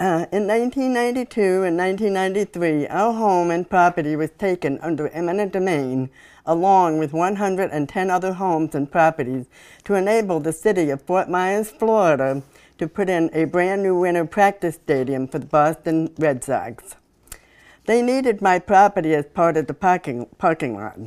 In 1992 and 1993, our home and property was taken under eminent domain, along with 110 other homes and properties, to enable the city of Fort Myers, Florida, to put in a brand new winter practice stadium for the Boston Red Sox. They needed my property as part of the parking lot.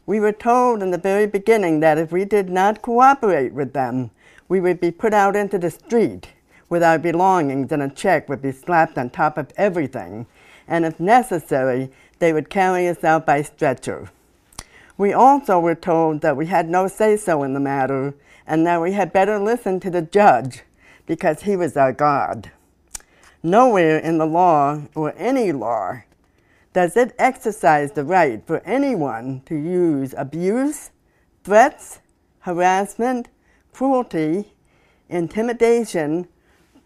We were told in the very beginning that if we did not cooperate with them, we would be put out into the street with our belongings, and a check would be slapped on top of everything, and if necessary, they would carry us out by stretcher. We also were told that we had no say-so in the matter, and that we had better listen to the judge, because he was our God. Nowhere in the law, or any law, does it exercise the right for anyone to use abuse, threats, harassment, cruelty, intimidation,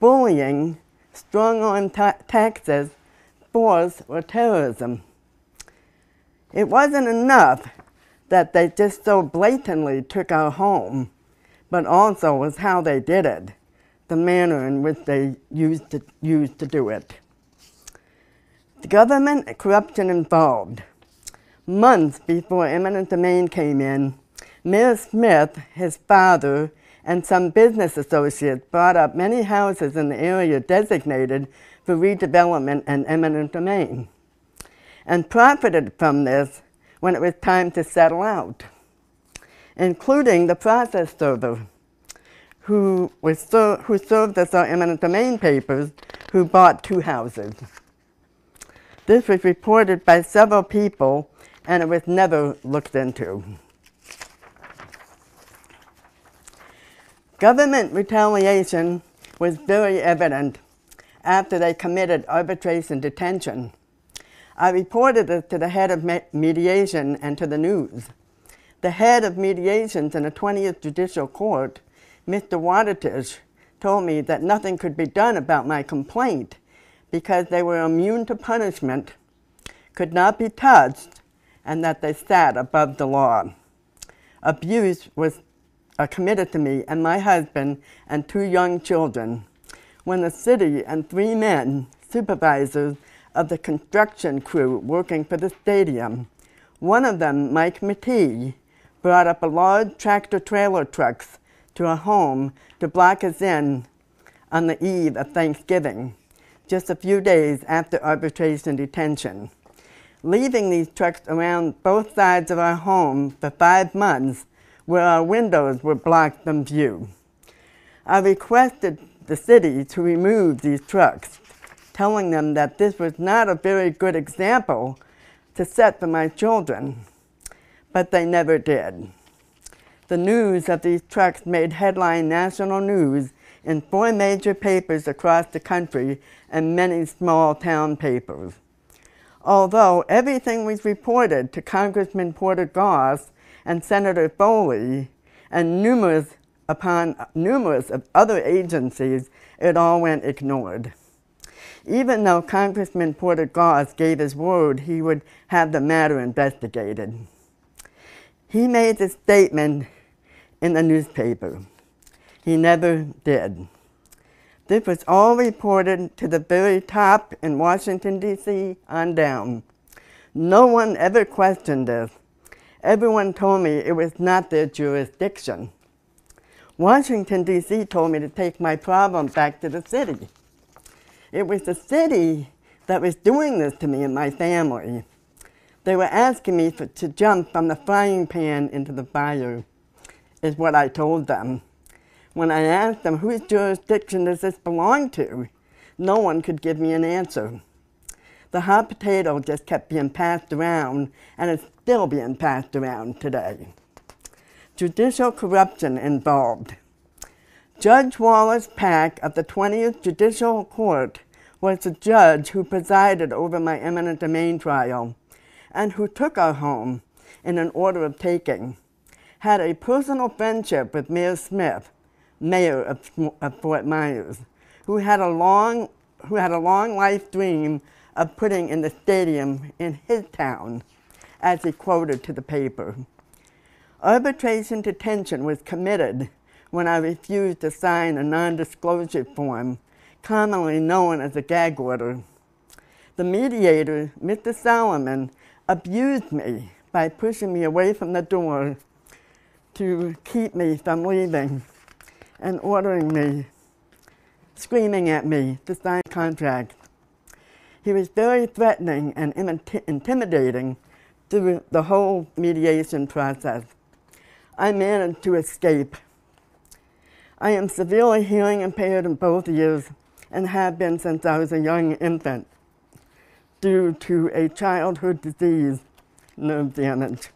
bullying, strong-arm taxes, force, or terrorism. It wasn't enough that they just so blatantly took our home, but also was how they did it, the manner in which they used to do it. The government corruption involved. Months before eminent domain came in, Mayor Smith, his father, and some business associates bought up many houses in the area designated for redevelopment and eminent domain, and profited from this when it was time to settle out, including the process server, who served us our eminent domain papers, who bought 2 houses. This was reported by several people, and it was never looked into. Government retaliation was very evident after they committed arbitration detention. I reported this to the head of mediation and to the news. The head of mediations in the 20th Judicial Court, Mr. Watertish, told me that nothing could be done about my complaint because they were immune to punishment, could not be touched, and that they sat above the law. Abuse was committed to me and my husband and 2 young children when the city and 3 men, supervisors of the construction crew working for the stadium, one of them, Mike Matee, brought up a large tractor-trailer trucks to a home to block us in on the eve of Thanksgiving, just a few days after arbitration detention, leaving these trucks around both sides of our home for 5 months where our windows were blocked from view. I requested the city to remove these trucks, telling them that this was not a very good example to set for my children, but they never did. The news of these trucks made headline national news in 4 major papers across the country and many small town papers. Although everything was reported to Congressman Porter Goss and Senator Foley and numerous of other agencies, it all went ignored. Even though Congressman Porter Goss gave his word he would have the matter investigated. He made the statement in the newspaper. He never did. This was all reported to the very top in Washington, D.C. on down. No one ever questioned this. Everyone told me it was not their jurisdiction. Washington, D.C. told me to take my problem back to the city. It was the city that was doing this to me and my family. They were asking me to jump from the frying pan into the fire, is what I told them. When I asked them, whose jurisdiction does this belong to, no one could give me an answer. The hot potato just kept being passed around, and it's still being passed around today. Judicial corruption involved. Judge Wallace Pack of the 20th Judicial Court was the judge who presided over my eminent domain trial and who took our home in an order of taking, had a personal friendship with Mayor Smith, mayor of Fort Myers, who had a long life dream of putting in the stadium in his town, as he quoted to the paper. Arbitration detention was committed when I refused to sign a non-disclosure form commonly known as a gag order. The mediator, Mr. Solomon, abused me by pushing me away from the door to keep me from leaving and ordering me, screaming at me to sign contract. He was very threatening and intimidating through the whole mediation process. I managed to escape. I am severely hearing impaired in both ears and have been since I was a young infant due to a childhood disease, nerve damage.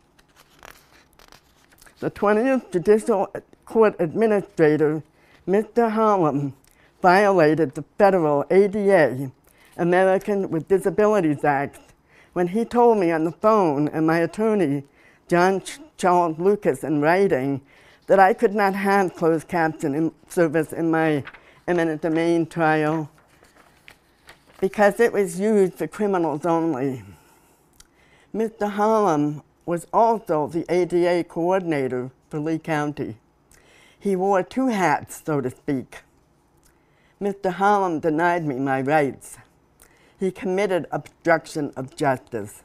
The 20th Judicial Court Administrator, Mr. Hallam, violated the federal ADA, American with Disabilities Act, when he told me on the phone and my attorney, John Charles Lucas, in writing, that I could not have closed caption service in my eminent domain trial because it was used for criminals only. Mr. Hallam was also the ADA coordinator for Lee County. He wore two hats, so to speak. Mr. Hallam denied me my rights. He committed obstruction of justice.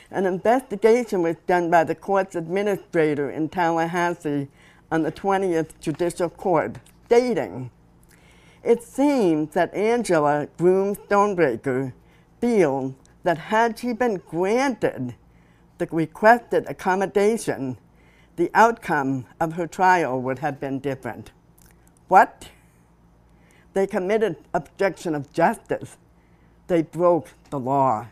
An investigation was done by the court's administrator in Tallahassee on the 20th Judicial Court, stating, "It seems that Angela Groom Stonebraker feels that had she been granted the requested accommodation, the outcome of her trial would have been different." What? They committed obstruction of justice. They broke the law.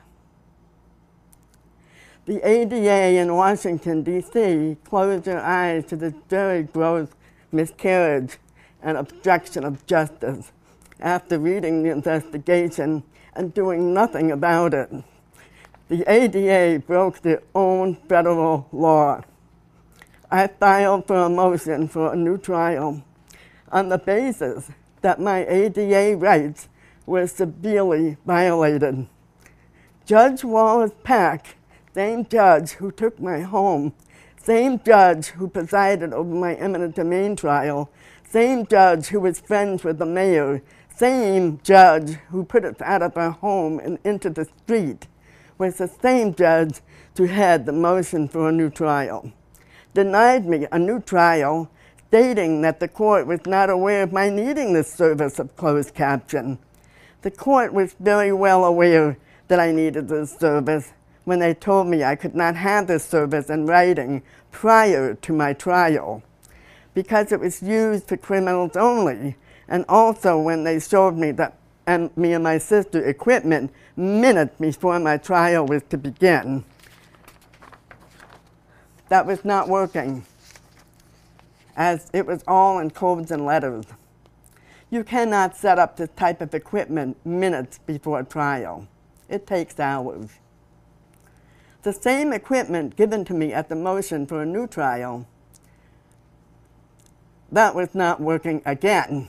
The ADA in Washington, D.C. closed their eyes to this very gross miscarriage and obstruction of justice after reading the investigation and doing nothing about it. The ADA broke their own federal law. I filed for a motion for a new trial on the basis that my ADA rights were severely violated. Judge Wallace Pack, same judge who took my home, same judge who presided over my eminent domain trial, same judge who was friends with the mayor, same judge who put us out of our home and into the street, was the same judge who had the motion for a new trial. Denied me a new trial, stating that the court was not aware of my needing this service of closed caption. The court was very well aware that I needed this service when they told me I could not have this service in writing prior to my trial, because it was used for criminals only, and also when they showed me that me and my sister equipment minutes before my trial was to begin. That was not working, as it was all in codes and letters. You cannot set up this type of equipment minutes before trial. It takes hours. The same equipment given to me at the motion for a new trial, that was not working again,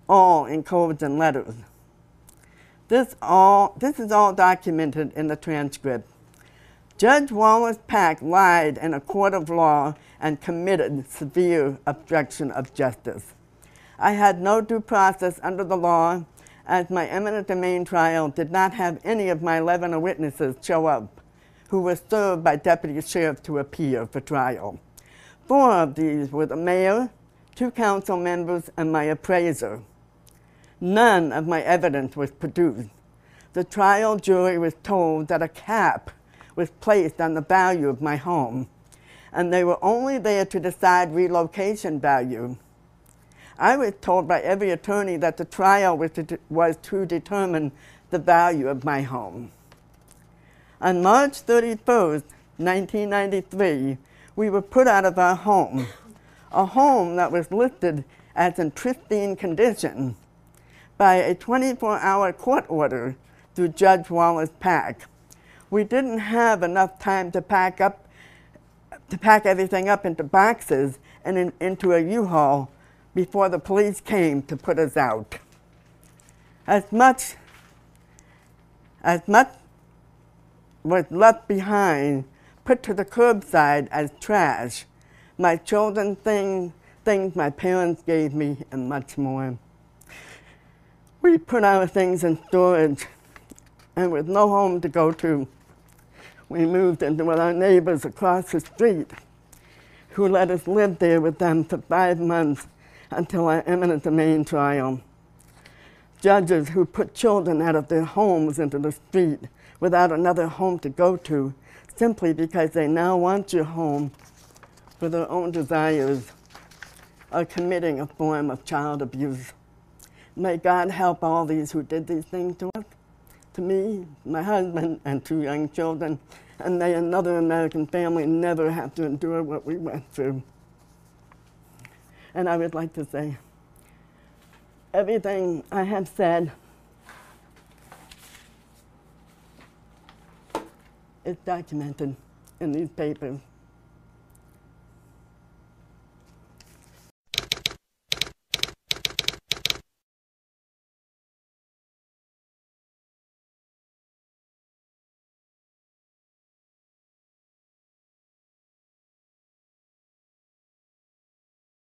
all in codes and letters. This is all documented in the transcript. Judge Wallace Pack lied in a court of law and committed severe obstruction of justice. I had no due process under the law, as my eminent domain trial did not have any of my 11 witnesses show up, who were served by deputy sheriff to appear for trial. 4 of these were the mayor, 2 council members, and my appraiser. None of my evidence was produced. The trial jury was told that a cap was placed on the value of my home, and they were only there to decide relocation value. I was told by every attorney that the trial was to determine the value of my home. On March 31st, 1993, we were put out of our home, a home that was listed as in pristine condition, by a 24-hour court order through Judge Wallace Pack. We didn't have enough time to pack everything up into boxes and into a U-Haul before the police came to put us out. As much was left behind, put to the curbside as trash, my children's things my parents gave me, and much more. We put our things in storage, and with no home to go to, we moved into with our neighbors across the street, who let us live there with them for 5 months until our eminent domain trial. Judges who put children out of their homes into the street without another home to go to, simply because they now want your home for their own desires, are committing a form of child abuse. May God help all these who did these things to us, to me, my husband, and 2 young children, and may another American family never have to endure what we went through. And I would like to say, everything I have said is documented in these papers.